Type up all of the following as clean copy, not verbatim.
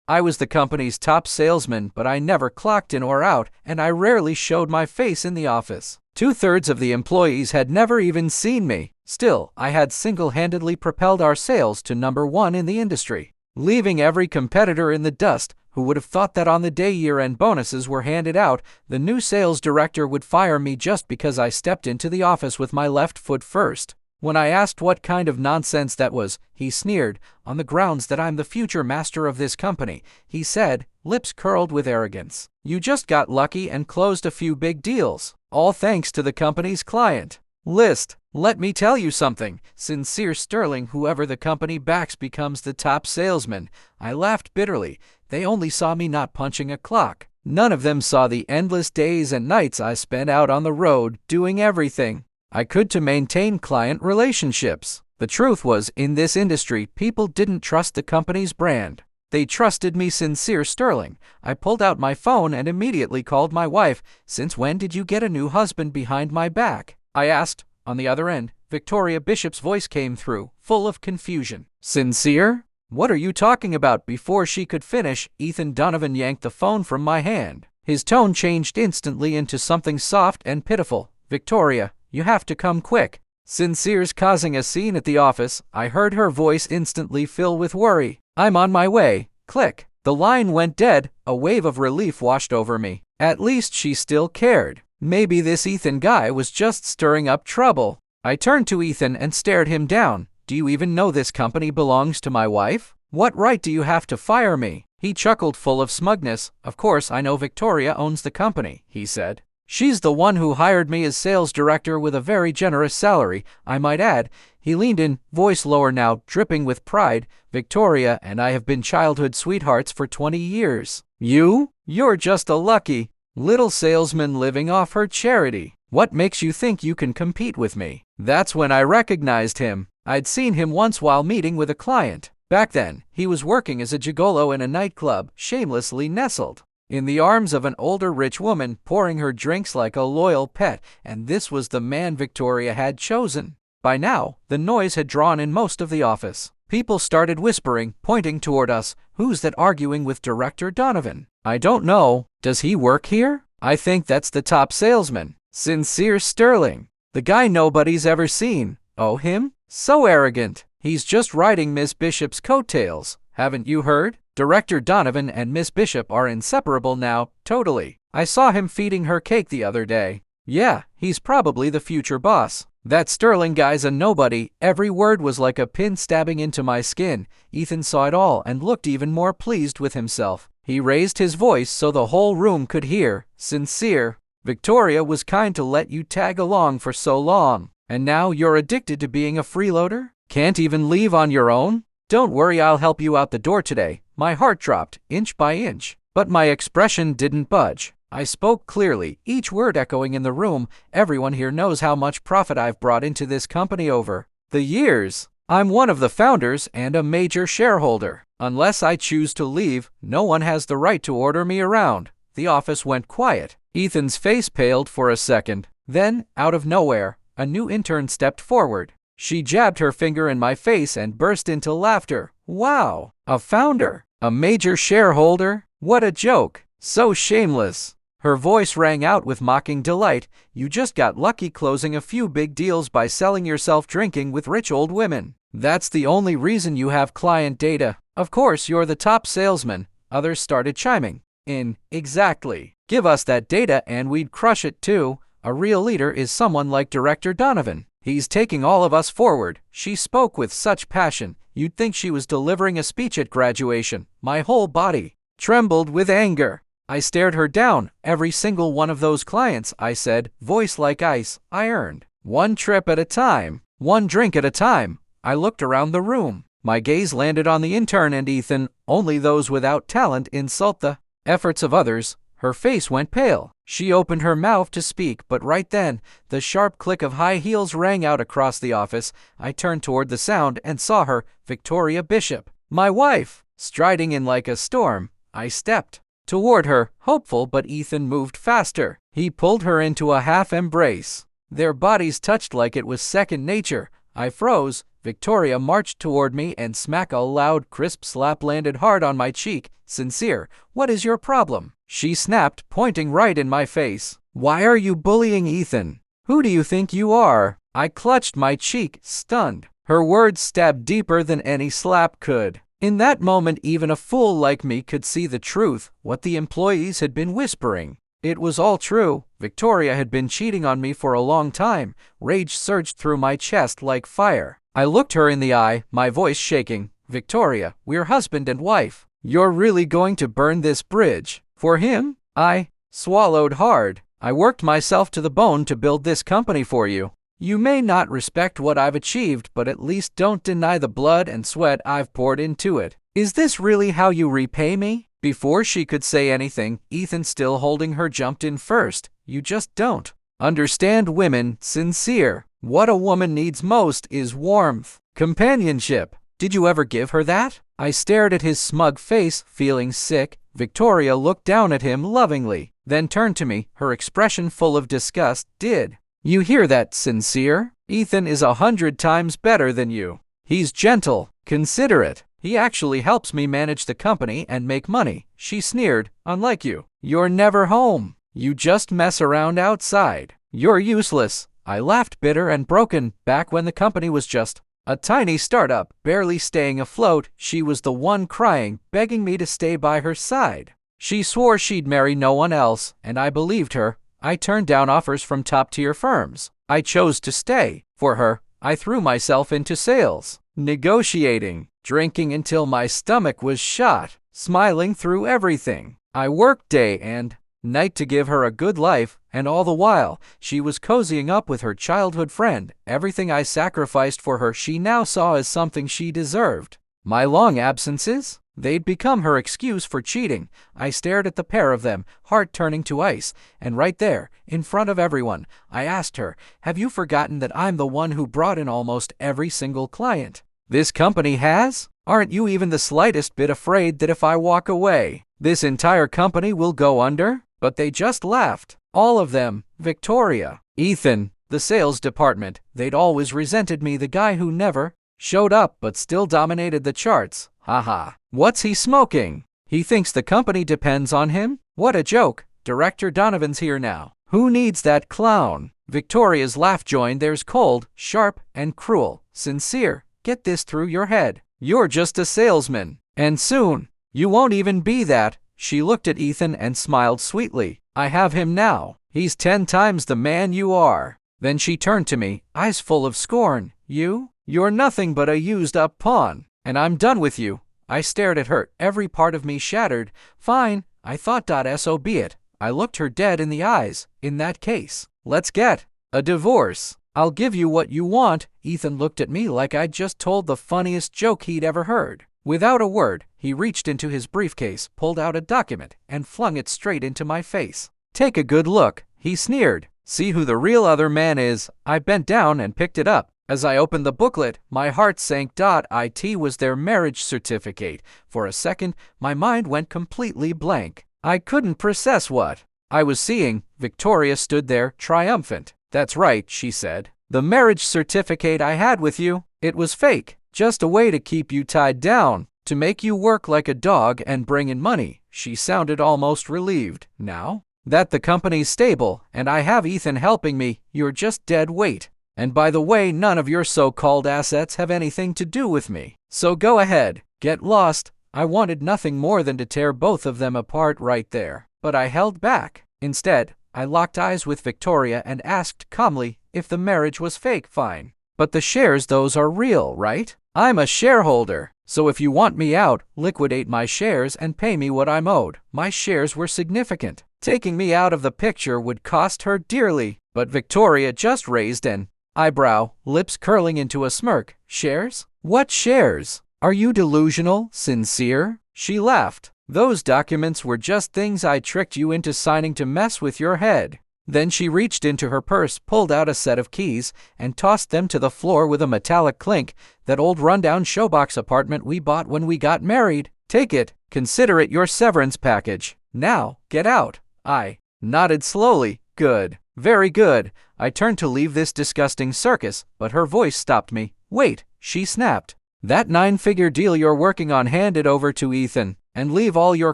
I was the company's top salesman, but I never clocked in or out, and I rarely showed my face in the office. 2/3 of the employees had never even seen me. Still, I had single-handedly propelled our sales to #1 in the industry, leaving every competitor in the dust. Who would have thought that on the day year-end bonuses were handed out, the new sales director would fire me just because I stepped into the office with my left foot first? When I asked what kind of nonsense that was, he sneered, on the grounds that I'm the future master of this company. He said, lips curled with arrogance, "You just got lucky and closed a few big deals, all thanks to the company's client list. Let me tell you something, sincere Sterling, whoever the company backs becomes the top salesman." I laughed bitterly. They only saw me not punching a clock. None of them saw the endless days and nights I spent out on the road doing everything I could to maintain client relationships. The truth was, in this industry, people didn't trust the company's brand. They trusted me, sincere Sterling. I pulled out my phone and immediately called my wife. "Since when did you get a new husband behind my back?" I asked. On the other end, Victoria Bishop's voice came through, full of confusion. "Sincere? What are you talking about?" Before she could finish, Ethan Donovan yanked the phone from my hand. His tone changed instantly into something soft and pitiful. "Victoria, you have to come quick. Sincere's causing a scene at the office." I heard her voice instantly fill with worry. "I'm on my way." Click. The line went dead. A wave of relief washed over me. At least she still cared. Maybe this Ethan guy was just stirring up trouble. I turned to Ethan and stared him down. "Do you even know this company belongs to my wife? What right do you have to fire me?" He chuckled, full of smugness. "Of course I know Victoria owns the company," he said. "She's the one who hired me as sales director with a very generous salary, I might add." He leaned in, voice lower now, dripping with pride. "Victoria and I have been childhood sweethearts for 20 years. You're just a lucky little salesman living off her charity. What makes you think you can compete with me?" That's when I recognized him. I'd seen him once while meeting with a client. Back then, he was working as a gigolo in a nightclub, shamelessly nestled in the arms of an older rich woman, pouring her drinks like a loyal pet, and this was the man Victoria had chosen. By now, the noise had drawn in most of the office. People started whispering, pointing toward us. "Who's that arguing with Director Donovan?" "I don't know. Does he work here?" "I think that's the top salesman, sincere Sterling. The guy nobody's ever seen." "Oh, him? So arrogant. He's just riding Miss Bishop's coattails. Haven't you heard? Director Donovan and Miss Bishop are inseparable now, totally. I saw him feeding her cake the other day." "Yeah, he's probably the future boss. That Sterling guy's a nobody." Every word was like a pin stabbing into my skin. Ethan saw it all and looked even more pleased with himself. He raised his voice so the whole room could hear. "Sincere, Victoria was kind to let you tag along for so long. And now you're addicted to being a freeloader? Can't even leave on your own? Don't worry, I'll help you out the door today." My heart dropped, inch by inch, but my expression didn't budge. I spoke clearly, each word echoing in the room. "Everyone here knows how much profit I've brought into this company over the years. I'm one of the founders and a major shareholder. Unless I choose to leave, no one has the right to order me around." The office went quiet. Ethan's face paled for a second. Then, out of nowhere, a new intern stepped forward. She jabbed her finger in my face and burst into laughter. "Wow! A founder? A major shareholder? What a joke! So shameless!" Her voice rang out with mocking delight. "You just got lucky closing a few big deals by selling yourself drinking with rich old women. That's the only reason you have client data. Of course, you're the top salesman." Others started chiming in. "Exactly. Give us that data and we'd crush it too. A real leader is someone like Director Donovan. He's taking all of us forward." She spoke with such passion, you'd think she was delivering a speech at graduation. My whole body trembled with anger. I stared her down. "Every single one of those clients," I said, voice like ice, "I earned. One trip at a time. One drink at a time." I looked around the room. My gaze landed on the intern and Ethan. Only those without talent insult the efforts of others. Her face went pale. She opened her mouth to speak, but right then, the sharp click of high heels rang out across the office. I turned toward the sound and saw her, Victoria Bishop, my wife, striding in like a storm. I stepped toward her, hopeful, but Ethan moved faster. He pulled her into a half embrace. Their bodies touched like it was second nature. I froze. Victoria marched toward me and smack, a loud, crisp slap landed hard on my cheek. Sincere, what is your problem? She snapped, pointing right in my face. Why are you bullying Ethan? Who do you think you are? I clutched my cheek, stunned. Her words stabbed deeper than any slap could. In that moment, even a fool like me could see the truth, what the employees had been whispering. It was all true. Victoria had been cheating on me for a long time. Rage surged through my chest like fire. I looked her in the eye, my voice shaking. Victoria, we're husband and wife. You're really going to burn this bridge for him? I swallowed hard. I worked myself to the bone to build this company for you. You may not respect what I've achieved, but at least don't deny the blood and sweat I've poured into it. Is this really how you repay me? Before she could say anything, Ethan, still holding her, jumped in first. You just don't understand women, Sincere. What a woman needs most is warmth, companionship. Did you ever give her that? I stared at his smug face, feeling sick. Victoria looked down at him lovingly, then turned to me, her expression full of disgust. Did you hear that, Sincere? Ethan is 100 times better than you. He's gentle, considerate. He actually helps me manage the company and make money. She sneered. Unlike you, you're never home. You just mess around outside. You're useless. I laughed, bitter and broken. Back when the company was just a tiny startup, barely staying afloat, she was the one crying, begging me to stay by her side. She swore she'd marry no one else, and I believed her. I turned down offers from top-tier firms. I chose to stay. For her, I threw myself into sales, negotiating, drinking until my stomach was shot, smiling through everything. I worked day and night to give her a good life, and all the while, she was cozying up with her childhood friend. Everything I sacrificed for her she now saw as something she deserved. My long absences? They'd become her excuse for cheating. I stared at the pair of them, heart turning to ice, and right there, in front of everyone, I asked her, have you forgotten that I'm the one who brought in almost every single client this company has? Aren't you even the slightest bit afraid that if I walk away, this entire company will go under? But they just laughed. All of them. Victoria, Ethan, the sales department. They'd always resented me, the guy who never showed up but still dominated the charts. Haha. What's he smoking? He thinks the company depends on him? What a joke. Director Donovan's here now. Who needs that clown? Victoria's laugh joined theirs, cold, sharp, and cruel. Sincere, get this through your head. You're just a salesman. And soon, you won't even be that. She looked at Ethan and smiled sweetly. I have him now. He's 10 times the man you are. Then she turned to me, eyes full of scorn. You're nothing but a used-up pawn. And I'm done with you. I stared at her, every part of me shattered. Fine, I thought. So be it. I looked her dead in the eyes. In that case, let's get a divorce. I'll give you what you want. Ethan looked at me like I'd just told the funniest joke he'd ever heard. Without a word, he reached into his briefcase, pulled out a document, and flung it straight into my face. Take a good look, he sneered. See who the real other man is. I bent down and picked it up. As I opened the booklet, my heart sank. It was their marriage certificate. For a second, my mind went completely blank. I couldn't process what I was seeing. Victoria stood there, triumphant. That's right, she said. The marriage certificate I had with you, it was fake. Just a way to keep you tied down, to make you work like a dog and bring in money. She sounded almost relieved. Now that the company's stable and I have Ethan helping me, you're just dead weight. And by the way, none of your so-called assets have anything to do with me. So go ahead, get lost. I wanted nothing more than to tear both of them apart right there. But I held back. Instead, I locked eyes with Victoria and asked calmly, if the marriage was fake, fine. But the shares, those are real, right? I'm a shareholder. So if you want me out, liquidate my shares and pay me what I'm owed. My shares were significant. Taking me out of the picture would cost her dearly. But Victoria just raised an eyebrow, lips curling into a smirk. Shares? What shares? Are you delusional, Sincere? She laughed. Those documents were just things I tricked you into signing to mess with your head. Then she reached into her purse, pulled out a set of keys, and tossed them to the floor with a metallic clink. That old rundown showbox apartment we bought when we got married. Take it. Consider it your severance package. Now, get out. I nodded slowly. Good. Very good. I turned to leave this disgusting circus, but her voice stopped me. Wait, she snapped. That 9-figure deal you're working on, hand it over to Ethan, and leave all your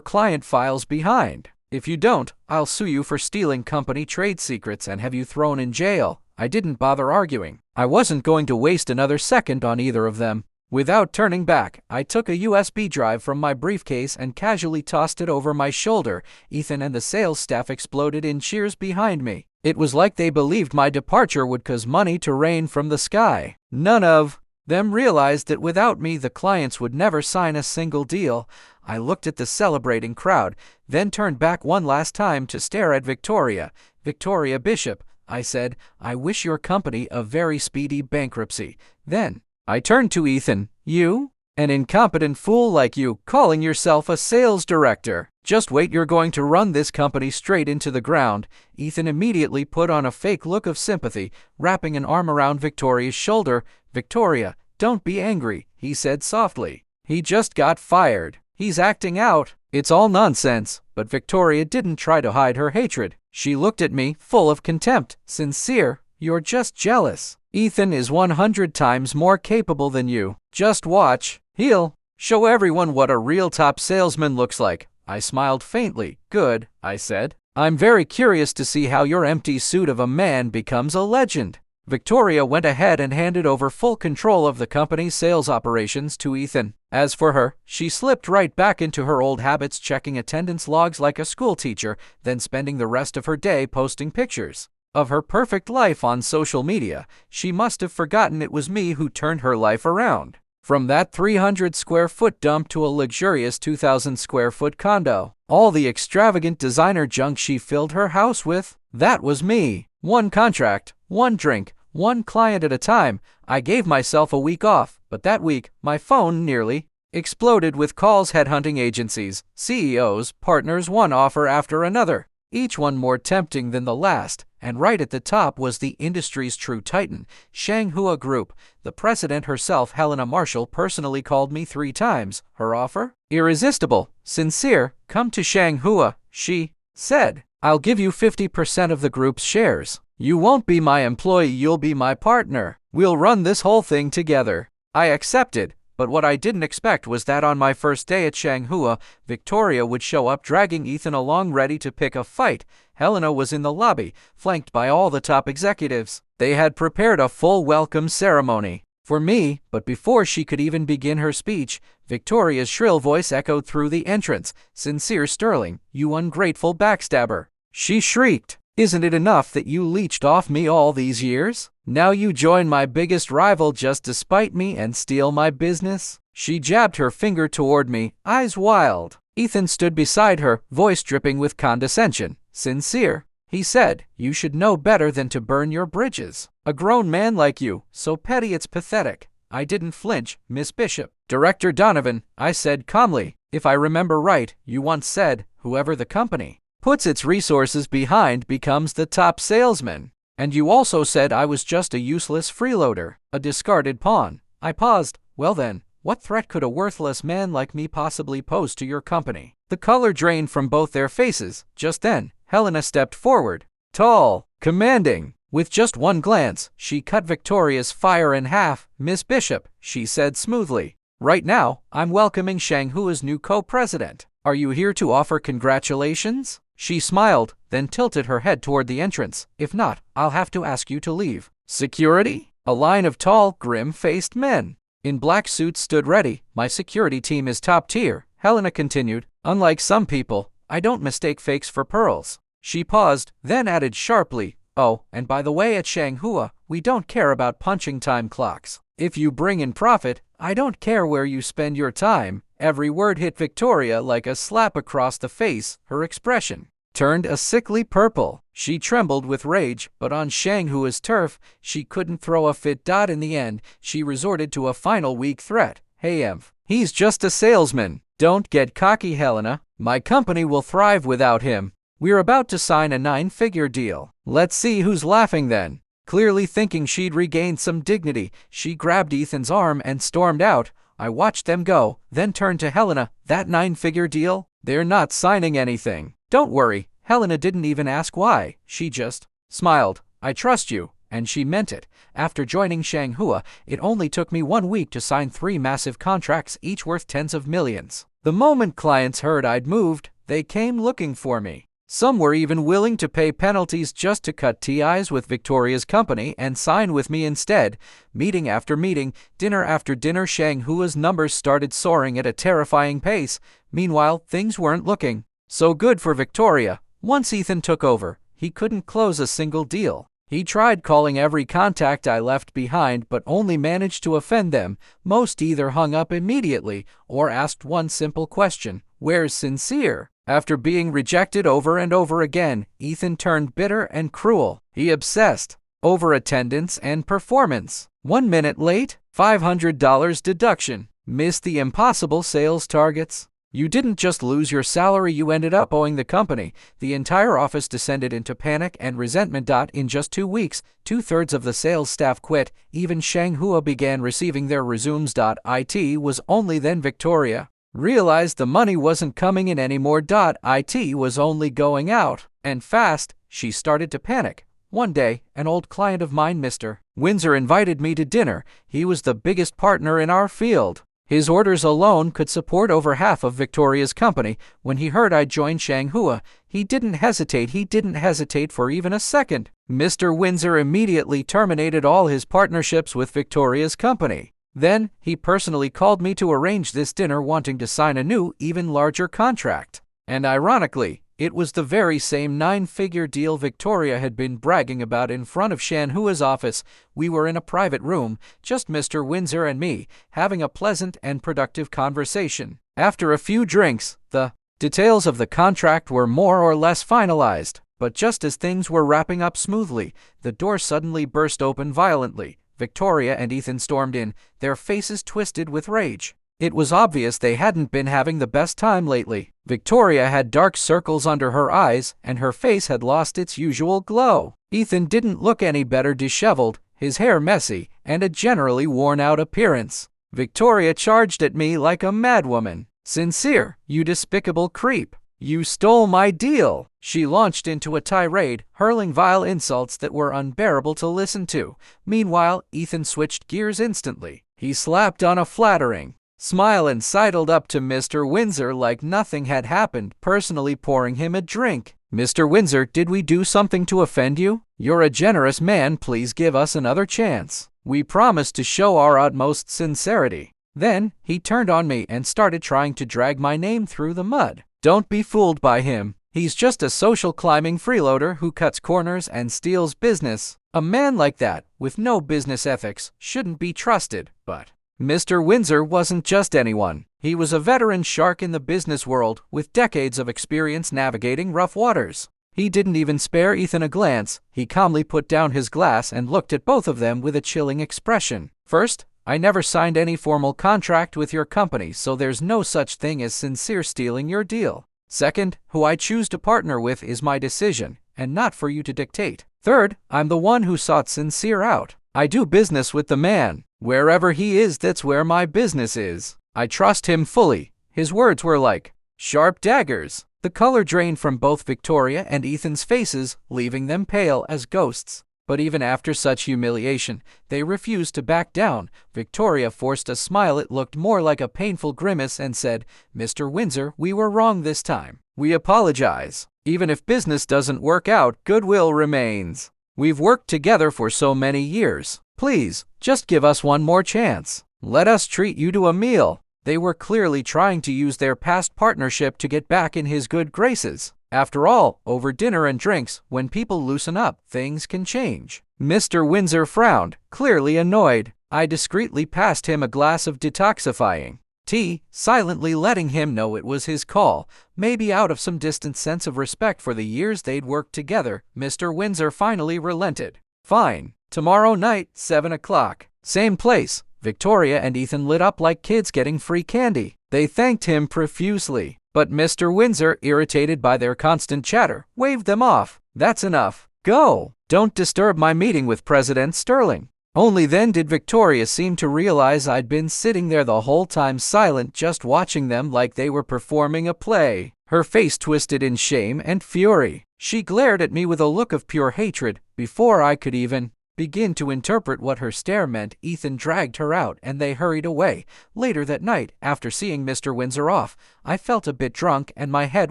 client files behind. If you don't, I'll sue you for stealing company trade secrets and have you thrown in jail. I didn't bother arguing. I wasn't going to waste another second on either of them. Without turning back, I took a USB drive from my briefcase and casually tossed it over my shoulder. Ethan and the sales staff exploded in cheers behind me. It was like they believed my departure would cause money to rain from the sky. None of them realized that without me, the clients would never sign a single deal. I looked at the celebrating crowd, then turned back one last time to stare at Victoria. Victoria Bishop, I said, I wish your company a very speedy bankruptcy. Then I turned to Ethan. You? An incompetent fool like you, calling yourself a sales director. Just wait, you're going to run this company straight into the ground. Ethan immediately put on a fake look of sympathy, wrapping an arm around Victoria's shoulder. Victoria, don't be angry, he said softly. He just got fired. He's acting out. It's all nonsense. But Victoria didn't try to hide her hatred. She looked at me, full of contempt. Sincere, you're just jealous. Ethan is 100 times more capable than you. Just watch. He'll show everyone what a real top salesman looks like. I smiled faintly. Good, I said. I'm very curious to see how your empty suit of a man becomes a legend. Victoria went ahead and handed over full control of the company's sales operations to Ethan. As for her, she slipped right back into her old habits, checking attendance logs like a schoolteacher, then spending the rest of her day posting pictures of her perfect life on social media. She must have forgotten it was me who turned her life around. From that 300-square-foot dump to a luxurious 2,000-square-foot condo. All the extravagant designer junk she filled her house with, that was me. One contract, one drink, one client at a time. I gave myself a week off, but that week, my phone nearly exploded with calls, headhunting agencies, CEOs, partners, one offer after another, each one more tempting than the last. And right at the top was the industry's true titan, Shanghua Group. The president herself, Helena Marshall, personally called me 3 times. Her offer? Irresistible. Sincere. Come to Shanghua, she said. I'll give you 50% of the group's shares. You won't be my employee, you'll be my partner. We'll run this whole thing together. I accepted. But what I didn't expect was that on my first day at Shanghua, Victoria would show up dragging Ethan along, ready to pick a fight. Helena was in the lobby, flanked by all the top executives. They had prepared a full welcome ceremony for me, but before she could even begin her speech, Victoria's shrill voice echoed through the entrance. Sincere Sterling, you ungrateful backstabber. She shrieked. Isn't it enough that you leeched off me all these years? Now you join my biggest rival just to spite me and steal my business? She jabbed her finger toward me, eyes wild. Ethan stood beside her, voice dripping with condescension. Sincere, he said, you should know better than to burn your bridges. A grown man like you, so petty it's pathetic. I didn't flinch, Miss Bishop. Director Donovan, I said calmly, if I remember right, you once said, whoever the company puts its resources behind becomes the top salesman. And you also said I was just a useless freeloader, a discarded pawn. I paused. Well then, what threat could a worthless man like me possibly pose to your company? The color drained from both their faces. Just then, Helena stepped forward. Tall, commanding. With just one glance, she cut Victoria's fire in half. Miss Bishop, she said smoothly. Right now, I'm welcoming Shanghua's new co-president. Are you here to offer congratulations? She smiled, then tilted her head toward the entrance. If not, I'll have to ask you to leave. Security? A line of tall, grim-faced men in black suits stood ready. My security team is top tier, Helena continued. Unlike some people, I don't mistake fakes for pearls. She paused, then added sharply, oh, and by the way, at Shanghua, we don't care about punching time clocks. If you bring in profit, I don't care where you spend your time. Every word hit Victoria like a slap across the face. Her expression turned a sickly purple. She trembled with rage, but on Shanghua's turf, she couldn't throw a fit. In the end, she resorted to a final weak threat. Hey Ev, he's just a salesman. Don't get cocky, Helena. My company will thrive without him. We're about to sign a 9-figure deal. Let's see who's laughing then. Clearly thinking she'd regained some dignity, she grabbed Ethan's arm and stormed out. I watched them go, then turned to Helena. That 9-figure deal? They're not signing anything. Don't worry. Helena didn't even ask why. She just smiled. I trust you. And she meant it. After joining Shanghua, it only took me 1 week to sign 3 massive contracts, each worth tens of millions. The moment clients heard I'd moved, they came looking for me. Some were even willing to pay penalties just to cut ties with Victoria's company and sign with me instead. Meeting after meeting, dinner after dinner, Shanghua's numbers started soaring at a terrifying pace. Meanwhile, things weren't looking so good for Victoria. Once Ethan took over, he couldn't close a single deal. He tried calling every contact I left behind, but only managed to offend them. Most either hung up immediately or asked one simple question: "Where's Sincere?" After being rejected over and over again, Ethan turned bitter and cruel. He obsessed over attendance and performance. 1 minute late, $500 deduction. Missed the impossible sales targets. You didn't just lose your salary, you ended up owing the company. The entire office descended into panic and resentment. In just 2 weeks, 2/3 of the sales staff quit. Even Shanghua began receiving their resumes. It was only then Victoria realized the money wasn't coming in anymore. It was only going out. And fast. She started to panic. One day, an old client of mine, Mr. Windsor, invited me to dinner. He was the biggest partner in our field. His orders alone could support over half of Victoria's company. When he heard I'd joined Shanghua, he didn't hesitate. He didn't hesitate for even a second. Mr. Windsor immediately terminated all his partnerships with Victoria's company. Then, he personally called me to arrange this dinner, wanting to sign a new, even larger contract. And ironically, it was the very same 9-figure deal Victoria had been bragging about in front of Shanhua's office. We were in a private room, just Mr. Windsor and me, having a pleasant and productive conversation. After a few drinks, the details of the contract were more or less finalized. But just as things were wrapping up smoothly, the door suddenly burst open violently. Victoria and Ethan stormed in, their faces twisted with rage. It was obvious they hadn't been having the best time lately. Victoria had dark circles under her eyes, and her face had lost its usual glow. Ethan didn't look any better, disheveled, his hair messy, and a generally worn-out appearance. Victoria charged at me like a madwoman. "Sincere, you despicable creep! You stole my deal!" She launched into a tirade, hurling vile insults that were unbearable to listen to. Meanwhile, Ethan switched gears instantly. He slapped on a flattering smile and sidled up to Mr. Windsor like nothing had happened, personally pouring him a drink. "Mr. Windsor, did we do something to offend you? You're a generous man, please give us another chance. We promise to show our utmost sincerity." Then, he turned on me and started trying to drag my name through the mud. "Don't be fooled by him. He's just a social climbing freeloader who cuts corners and steals business. A man like that, with no business ethics, shouldn't be trusted." But Mr. Windsor wasn't just anyone. He was a veteran shark in the business world, with decades of experience navigating rough waters. He didn't even spare Ethan a glance. He calmly put down his glass and looked at both of them with a chilling expression. "First, I never signed any formal contract with your company, so there's no such thing as Sincere stealing your deal. Second, who I choose to partner with is my decision, and not for you to dictate. Third, I'm the one who sought Sincere out. I do business with the man. Wherever he is, that's where my business is. I trust him fully." His words were like sharp daggers. The color drained from both Victoria and Ethan's faces, leaving them pale as ghosts. But even after such humiliation, they refused to back down. Victoria forced a smile. It looked more like a painful grimace and said, "Mr. Windsor, we were wrong this time. We apologize. Even if business doesn't work out, goodwill remains. We've worked together for so many years. Please, just give us one more chance. Let us treat you to a meal." They were clearly trying to use their past partnership to get back in his good graces. After all, over dinner and drinks, when people loosen up, things can change. Mr. Windsor frowned, clearly annoyed. I discreetly passed him a glass of detoxifying tea, silently letting him know it was his call. Maybe out of some distant sense of respect for the years they'd worked together, Mr. Windsor finally relented. "Fine. Tomorrow night, 7 o'clock. Same place." Victoria and Ethan lit up like kids getting free candy. They thanked him profusely. But Mr. Windsor, irritated by their constant chatter, waved them off. "That's enough. Go. Don't disturb my meeting with President Sterling." Only then did Victoria seem to realize I'd been sitting there the whole time, silent, just watching them like they were performing a play. Her face twisted in shame and fury. She glared at me with a look of pure hatred. Before I could even begin to interpret what her stare meant, Ethan dragged her out and they hurried away. Later that night, after seeing Mr. Windsor off, I felt a bit drunk and my head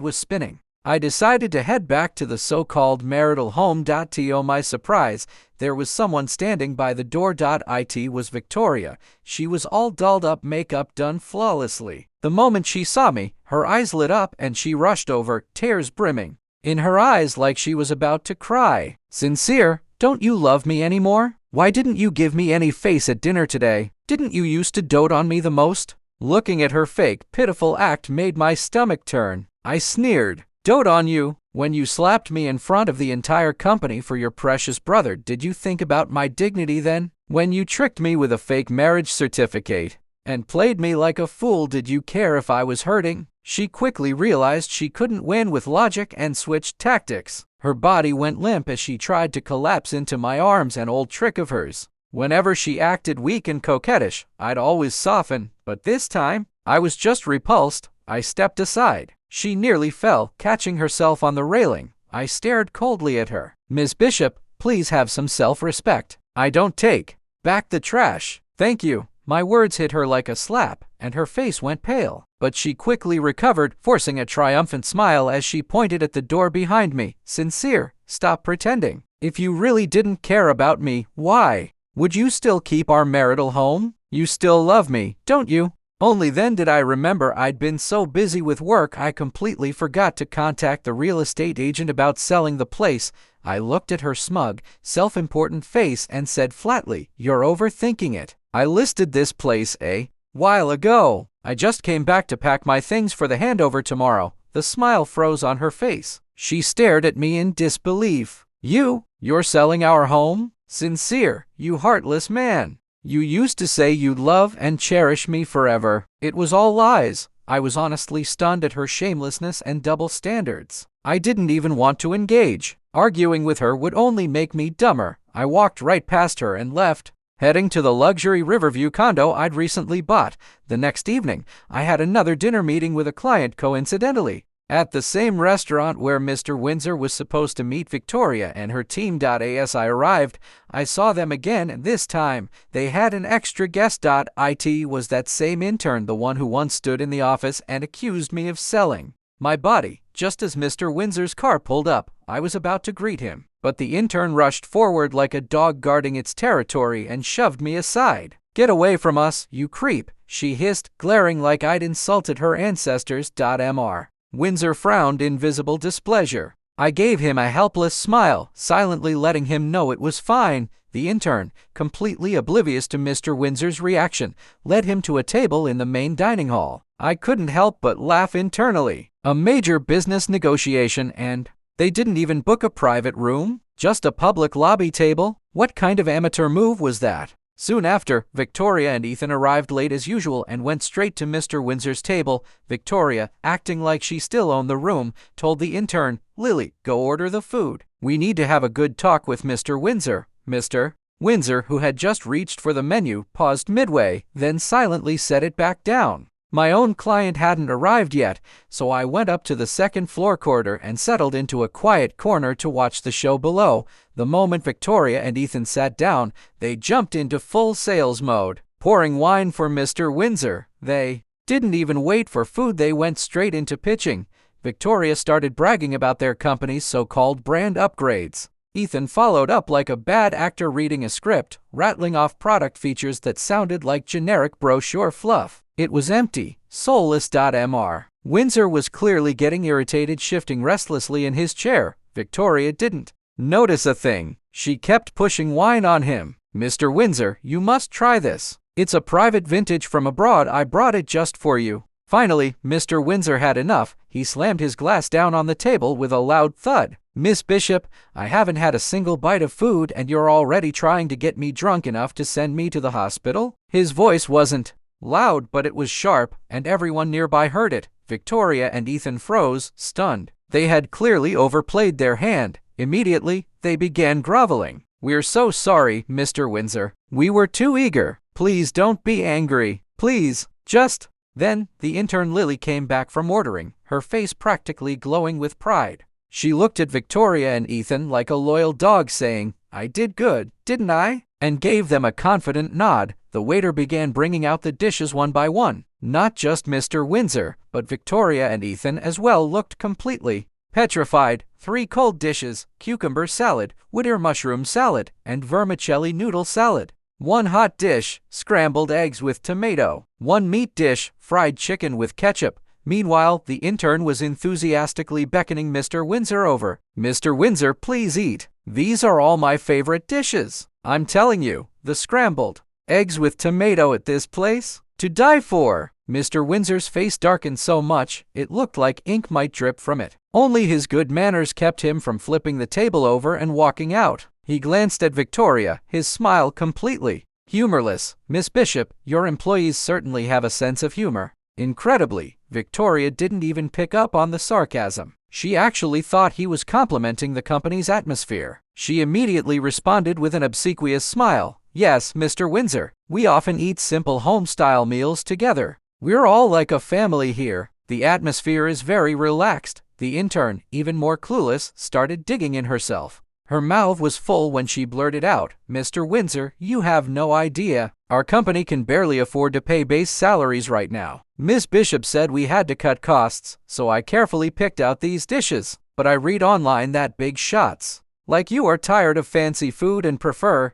was spinning. I decided to head back to the so-called marital home. To my surprise, there was someone standing by the door. It was Victoria. She was all dolled up, makeup done flawlessly. The moment she saw me, her eyes lit up and she rushed over, tears brimming in her eyes like she was about to cry. "Sincere, don't you love me anymore? Why didn't you give me any face at dinner today? Didn't you used to dote on me the most?" Looking at her fake, pitiful act made my stomach turn. I sneered. "Dote on you? When you slapped me in front of the entire company for your precious brother, did you think about my dignity then? When you tricked me with a fake marriage certificate and played me like a fool, did you care if I was hurting?" She quickly realized she couldn't win with logic and switched tactics. Her body went limp as she tried to collapse into my arms, an old trick of hers. Whenever she acted weak and coquettish, I'd always soften, but this time, I was just repulsed. I stepped aside. She nearly fell, catching herself on the railing. I stared coldly at her. "Miss Bishop, please have some self-respect. I don't take back the trash. Thank you." My words hit her like a slap, and her face went pale. But she quickly recovered, forcing a triumphant smile as she pointed at the door behind me. "Sincere, stop pretending. If you really didn't care about me, why would you still keep our marital home? You still love me, don't you?" Only then did I remember I'd been so busy with work I completely forgot to contact the real estate agent about selling the place. I looked at her smug, self-important face and said flatly, "You're overthinking it. I listed this place a while ago. I just came back to pack my things for the handover tomorrow." The smile froze on her face. She stared at me in disbelief. You're selling our home? Sincere, you heartless man. You used to say you'd love and cherish me forever. It was all lies. I was honestly stunned at her shamelessness and double standards. I didn't even want to engage. Arguing with her would only make me dumber. I walked right past her and left, heading to the luxury Riverview condo I'd recently bought. The next evening, I had another dinner meeting with a client, coincidentally at the same restaurant where Mr. Windsor was supposed to meet Victoria and her team. As I arrived, I saw them again, and this time, they had an extra guest. It was that same intern, the one who once stood in the office and accused me of selling my body. Just as Mr. Windsor's car pulled up, I was about to greet him, but the intern rushed forward like a dog guarding its territory and shoved me aside. "Get away from us, you creep," she hissed, glaring like I'd insulted her ancestors. Mr. Windsor frowned in visible displeasure. I gave him a helpless smile, silently letting him know it was fine. The intern, completely oblivious to Mr. Windsor's reaction, led him to a table in the main dining hall. I couldn't help but laugh internally. A major business negotiation, and they didn't even book a private room? Just a public lobby table? What kind of amateur move was that? Soon after, Victoria and Ethan arrived late as usual and went straight to Mr. Windsor's table. Victoria, acting like she still owned the room, told the intern, "Lily, go order the food. We need to have a good talk with Mr. Windsor." Mr. Windsor, who had just reached for the menu, paused midway, then silently set it back down. My own client hadn't arrived yet, so I went up to the second floor corridor and settled into a quiet corner to watch the show below. The moment Victoria and Ethan sat down, they jumped into full sales mode, pouring wine for Mr. Windsor. They didn't even wait for food, they went straight into pitching. Victoria started bragging about their company's so-called brand upgrades. Ethan followed up like a bad actor reading a script, rattling off product features that sounded like generic brochure fluff. It was empty, soulless. Mr. Windsor was clearly getting irritated, shifting restlessly in his chair. Victoria didn't notice a thing. She kept pushing wine on him. "Mr. Windsor, you must try this. It's a private vintage from abroad. I brought it just for you." Finally, Mr. Windsor had enough. He slammed his glass down on the table with a loud thud. "Miss Bishop, I haven't had a single bite of food and you're already trying to get me drunk enough to send me to the hospital?" His voice wasn't loud, but it was sharp, and everyone nearby heard it. Victoria and Ethan froze, stunned. They had clearly overplayed their hand. Immediately, they began groveling. "We're so sorry, Mr. Windsor. We were too eager. Please don't be angry. Please, just..." Then, the intern Lily came back from ordering, her face practically glowing with pride. She looked at Victoria and Ethan like a loyal dog saying, "I did good, didn't I?" and gave them a confident nod. The waiter began bringing out the dishes one by one. Not just Mr. Windsor, but Victoria and Ethan as well looked completely petrified. 3 cold dishes, cucumber salad, winter mushroom salad, and vermicelli noodle salad. 1 hot dish, scrambled eggs with tomato. 1 meat dish, fried chicken with ketchup. Meanwhile, the intern was enthusiastically beckoning Mr. Windsor over. "Mr. Windsor, please eat. These are all my favorite dishes. I'm telling you, the scrambled eggs with tomato at this place? To die for." Mr. Windsor's face darkened so much, it looked like ink might drip from it. Only his good manners kept him from flipping the table over and walking out. He glanced at Victoria, his smile completely humorless. "Miss Bishop, your employees certainly have a sense of humor." Incredibly, Victoria didn't even pick up on the sarcasm. She actually thought he was complimenting the company's atmosphere. She immediately responded with an obsequious smile. "Yes, Mr. Windsor, we often eat simple home-style meals together. We're all like a family here. The atmosphere is very relaxed." The intern, even more clueless, started digging in herself. Her mouth was full when she blurted out, "Mr. Windsor, you have no idea. Our company can barely afford to pay base salaries right now. Miss Bishop said we had to cut costs, so I carefully picked out these dishes. But I read online that big shots like you are tired of fancy food and prefer,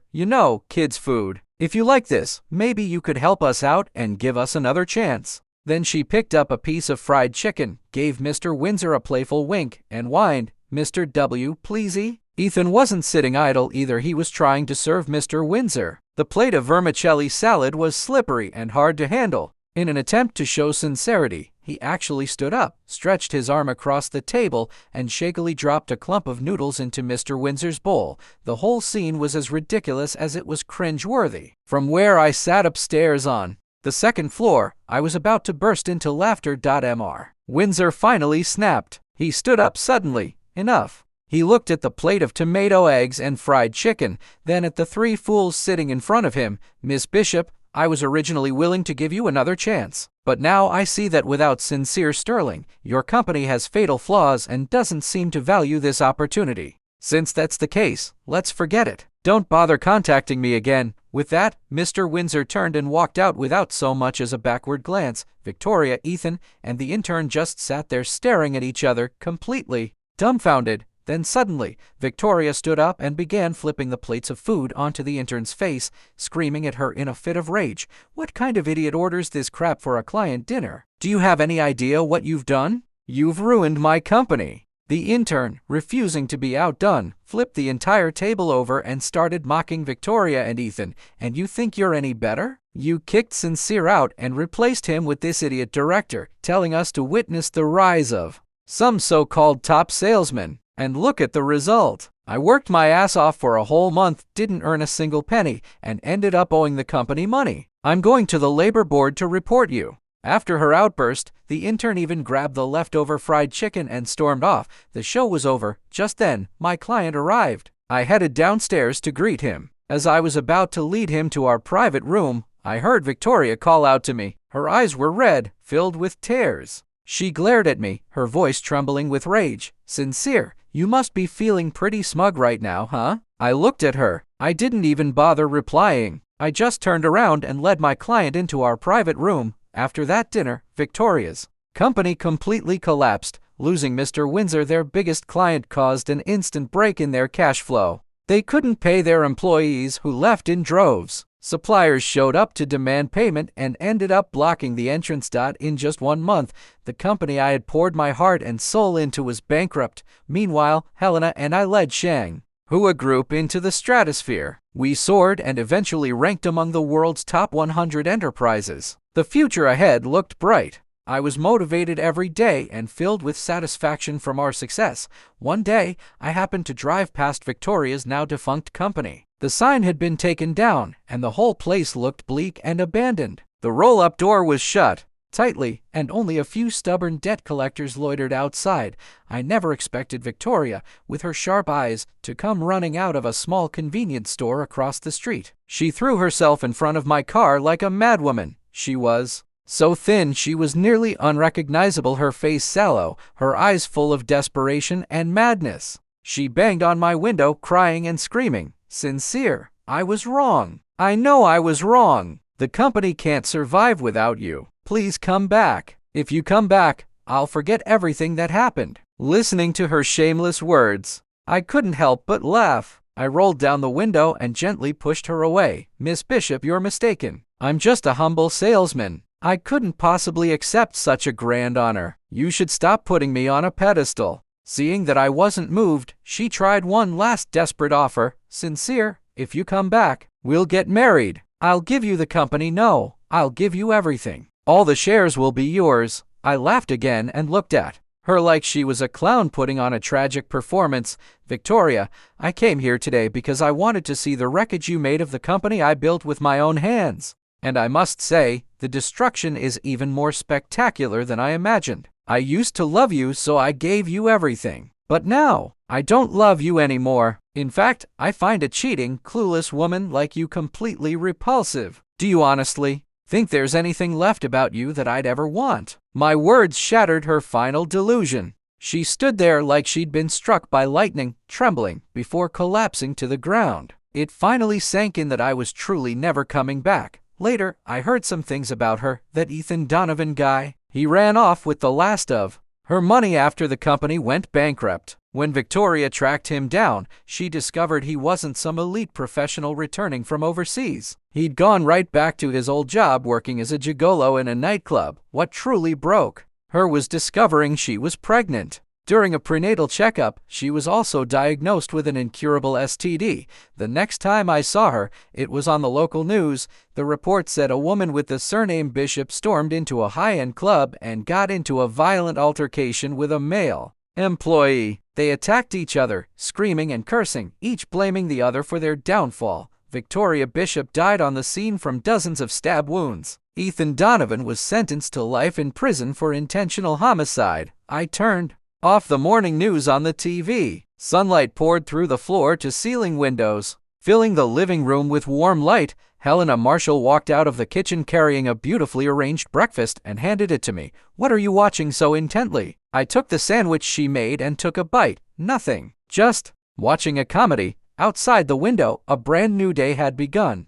kids' food. If you like this, maybe you could help us out and give us another chance." Then she picked up a piece of fried chicken, gave Mr. Windsor a playful wink, and whined, "Mr. W, pleasey." Ethan wasn't sitting idle either. He was trying to serve Mr. Windsor. The plate of vermicelli salad was slippery and hard to handle. In an attempt to show sincerity, he actually stood up, stretched his arm across the table, and shakily dropped a clump of noodles into Mr. Windsor's bowl. The whole scene was as ridiculous as it was cringe-worthy. From where I sat upstairs on the 2nd floor, I was about to burst into laughter. Mr. Windsor finally snapped. He stood up suddenly. Enough. He looked at the plate of tomato eggs and fried chicken, then at the 3 fools sitting in front of him. "Miss Bishop, I was originally willing to give you another chance, but now I see that without sincere sterling, your company has fatal flaws and doesn't seem to value this opportunity. Since that's the case, let's forget it. Don't bother contacting me again." With that, Mr. Windsor turned and walked out without so much as a backward glance. Victoria, Ethan, and the intern just sat there staring at each other, completely dumbfounded. Then suddenly, Victoria stood up and began flipping the plates of food onto the intern's face, screaming at her in a fit of rage. "What kind of idiot orders this crap for a client dinner? Do you have any idea what you've done? You've ruined my company." The intern, refusing to be outdone, flipped the entire table over and started mocking Victoria and Ethan. "And you think you're any better? You kicked Sincere out and replaced him with this idiot director, telling us to witness the rise of some so-called top salesman. And look at the result. I worked my ass off for a whole month, didn't earn a single penny, and ended up owing the company money. I'm going to the labor board to report you." After her outburst, the intern even grabbed the leftover fried chicken and stormed off. The show was over. Just then, my client arrived. I headed downstairs to greet him. As I was about to lead him to our private room, I heard Victoria call out to me. Her eyes were red, filled with tears. She glared at me, her voice trembling with rage. "Sincere, you must be feeling pretty smug right now, huh?" I looked at her. I didn't even bother replying. I just turned around and led my client into our private room. After that dinner, Victoria's company completely collapsed. Losing Mr. Windsor, their biggest client, caused an instant break in their cash flow. They couldn't pay their employees, who left in droves. Suppliers showed up to demand payment and ended up blocking the entrance. In just 1 month, the company I had poured my heart and soul into was bankrupt. Meanwhile, Helena and I led Shanghua Group into the stratosphere. We soared and eventually ranked among the world's top 100 enterprises. The future ahead looked bright. I was motivated every day and filled with satisfaction from our success. One day, I happened to drive past Victoria's now defunct company. The sign had been taken down, and the whole place looked bleak and abandoned. The roll-up door was shut tightly, and only a few stubborn debt collectors loitered outside. I never expected Victoria, with her sharp eyes, to come running out of a small convenience store across the street. She threw herself in front of my car like a madwoman. She was So thin she was nearly unrecognizable, her face sallow, her eyes full of desperation and madness. She banged on my window, crying and screaming, "Sincere, I was wrong. I know I was wrong. The company can't survive without you. Please come back. If you come back, I'll forget everything that happened." Listening to her shameless words, I couldn't help but laugh. I rolled down the window and gently pushed her away. "Miss Bishop, you're mistaken. I'm just a humble salesman. I couldn't possibly accept such a grand honor. You should stop putting me on a pedestal." Seeing that I wasn't moved, she tried one last desperate offer. "Sincere, if you come back, we'll get married. I'll give you the company. No, I'll give you everything. All the shares will be yours." I laughed again and looked at her like she was a clown putting on a tragic performance. "Victoria, I came here today because I wanted to see the wreckage you made of the company I built with my own hands. And I must say, the destruction is even more spectacular than I imagined. I used to love you, so I gave you everything. But now, I don't love you anymore. In fact, I find a cheating, clueless woman like you completely repulsive. Do you honestly think there's anything left about you that I'd ever want?" My words shattered her final delusion. She stood there like she'd been struck by lightning, trembling, before collapsing to the ground. It finally sank in that I was truly never coming back. Later, I heard some things about her, that Ethan Donovan guy. He ran off with the last of her money after the company went bankrupt. When Victoria tracked him down, she discovered he wasn't some elite professional returning from overseas. He'd gone right back to his old job working as a gigolo in a nightclub. What truly broke her was discovering she was pregnant. During a prenatal checkup, she was also diagnosed with an incurable STD. The next time I saw her, it was on the local news. The report said a woman with the surname Bishop stormed into a high-end club and got into a violent altercation with a male employee. They attacked each other, screaming and cursing, each blaming the other for their downfall. Victoria Bishop died on the scene from dozens of stab wounds. Ethan Donovan was sentenced to life in prison for intentional homicide. I turned off the morning news on the TV. Sunlight poured through the floor-to-ceiling windows, filling the living room with warm light. Helena Marshall walked out of the kitchen carrying a beautifully arranged breakfast and handed it to me. "What are you watching so intently?" I took the sandwich she made and took a bite. "Nothing. Just watching a comedy." Outside the window, a brand new day had begun.